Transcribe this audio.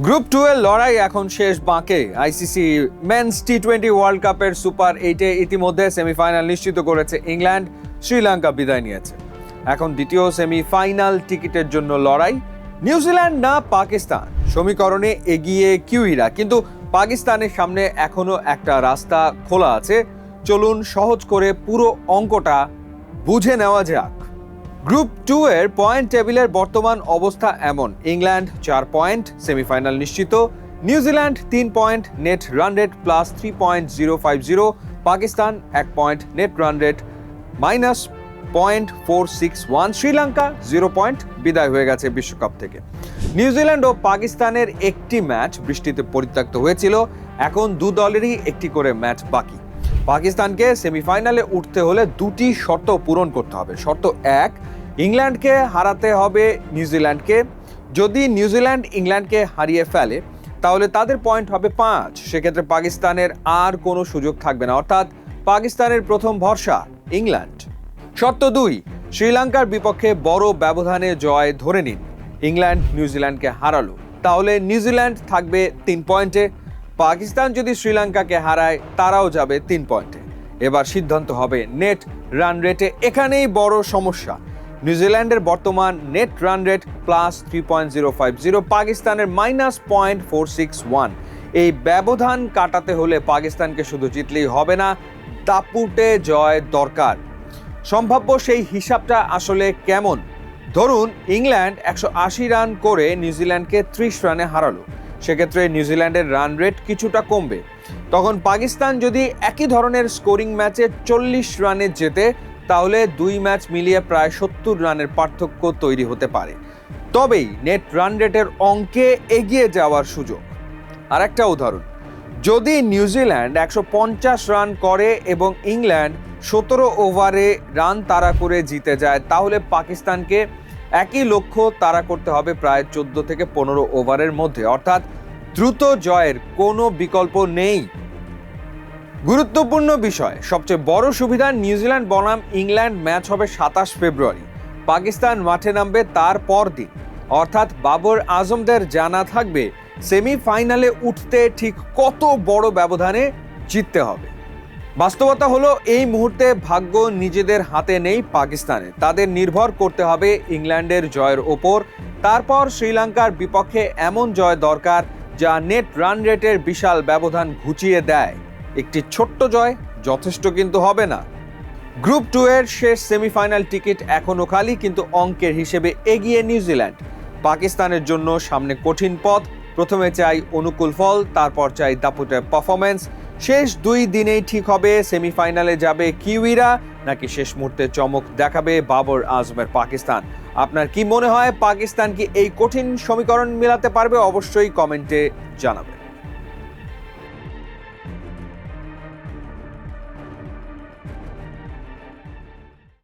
Group 2 এর লড়াই এখন শেষ বাঁকে। আইসিসি মেন্স টি20 ওয়ার্ল্ড কাপের সুপার 8-এ ইতিমধ্যে সেমিফাইনাল নিশ্চিত করেছে ইংল্যান্ড। শ্রীলঙ্কা বিদায় নিয়েছে। এখন দ্বিতীয় সেমিফাইনাল টিকিটের জন্য লড়াই। নিউজিল্যান্ড না পাকিস্তান, সমীকরণে এগিয়ে কিউইরা, কিন্তু পাকিস্তানের সামনে এখনো একটা রাস্তা খোলা আছে। চলুন সহজ করে পুরো অঙ্কটা বুঝে নেওয়া যাক। গ্রুপ 2 এর পয়েন্ট টেবিলের বর্তমান অবস্থা এমন: ইংল্যান্ড 4 পয়েন্ট, সেমিফাইনাল নিশ্চিত। New Zealand 3 point, net run rate plus 3.050। Pakistan 1 point, net run rate -0.461। Sri Lanka 0 point, বিদায় হয়ে গেছে বিশ্বকাপ থেকে। নিউজিল্যান্ড ও পাকিস্তানের একটি ম্যাচ বৃষ্টিতে পরিত্যক্ত হয়েছিল। এখন দু দলেরই একটি করে ম্যাচ বাকি। পাকিস্তানকে সেমিফাইনালে উঠতে হলে দুটি শর্ত পূরণ করতে হবে। শর্ত 1, ইংল্যান্ডকে হারাতে হবে নিউজিল্যান্ডকে। যদি নিউজিল্যান্ড ইংল্যান্ডকে হারিয়ে ফেলে তাহলে তাদের পয়েন্ট হবে 5। সেক্ষেত্রে পাকিস্তানের আর কোনো সুযোগ থাকবে না, অর্থাৎ পাকিস্তানের প্রথম ভরসা ইংল্যান্ড। শর্ত 2, শ্রীলঙ্কার বিপক্ষে বড় ব্যবধানে জয় ধরে নিন। ইংল্যান্ড নিউজিল্যান্ডকে হারালো, তাহলে নিউজিল্যান্ড থাকবে 3 পয়েন্টে। পাকিস্তান যদি শ্রীলঙ্কাকে হারায় তারাও যাবে 3 পয়েন্টে। এবার সিদ্ধান্ত হবে নেট রান রেটে। এখানেই বড় সমস্যা। নিউজিল্যান্ডের বর্তমান নেট রান রেট প্লাস 3.050, পাকিস্তানের -0.461। এই ব্যবধান কাটাতে হলে পাকিস্তানকে শুধু জিতলেই হবে না, দাপুটে জয় দরকার। সম্ভাব্য সেই হিসাবটা আসলে কেমন? ধরুন ইংল্যান্ড 180 রান করে নিউজিল্যান্ডকে 30 রানে হারালো। সেক্ষেত্রে নিউজিল্যান্ডের রান রেট কিছুটা কমবে। তখন পাকিস্তান যদি একই ধরনের স্কোরিং ম্যাচে 40 রানে জেতে, তাহলে 2 ম্যাচ মিলিয়ে প্রায় 70 রানের পার্থক্য তৈরি হতে পারে। তবেই নেট রান রেটের অঙ্কে এগিয়ে যাওয়ার সুযোগ। আরেকটা উদাহরণ, যদি নিউজিল্যান্ড 150 রান করে এবং ইংল্যান্ড 17 ওভারে রান তাড়া করে জিতে যায়, তাহলে পাকিস্তানকে একই লক্ষ্য তাড়া করতে হবে প্রায় 14 থেকে 15 ওভারের মধ্যে, অর্থাৎ দ্রুত জয়ের কোনো বিকল্প নেই। গুরুত্বপূর্ণ বিষয়, সবচেয়ে বড় সুবিধা, নিউজিল্যান্ড বনাম ইংল্যান্ড ম্যাচ হবে 27 ফেব্রুয়ারি। পাকিস্তান মাঠে নামবে তার পর দিন, অর্থাৎ বাবর আজমদের জানা থাকবে সেমিফাইনালে উঠতে ঠিক কত বড় ব্যবধানে জিততে হবে। বাস্তবতা হলো এই মুহূর্তে ভাগ্য নিজেদের হাতে নেই পাকিস্তানে। তাদের নির্ভর করতে হবে ইংল্যান্ডের জয়ের ওপর। তারপর শ্রীলঙ্কার বিপক্ষে এমন জয় দরকার যা নেট রান রেটের বিশাল ব্যবধান ঘুচিয়ে দেয়। একটি ছোট্ট জয় যথেষ্ট কিন্তু হবে না। গ্রুপ 2 এর শেষ সেমিফাইনাল টিকিট এখনো খালি, কিন্তু অঙ্কের হিসেবে এগিয়ে নিউজিল্যান্ড। পাকিস্তানের জন্য সামনে কঠিন পথ। প্রথমে চাই অনুকূল ফল, তারপর চাই দাপুটে পারফরমেন্স। শেষ 2 দিনেই ঠিক হবে সেমিফাইনালে যাবে কিউইরা নাকি শেষ মুহূর্তে চমক দেখাবে বাবর আজমের পাকিস্তান। আপনার কি মনে হয়, পাকিস্তান কি এই কঠিন সমীকরণ মেলাতে পারবে? অবশ্যই কমেন্টে জানাবেন।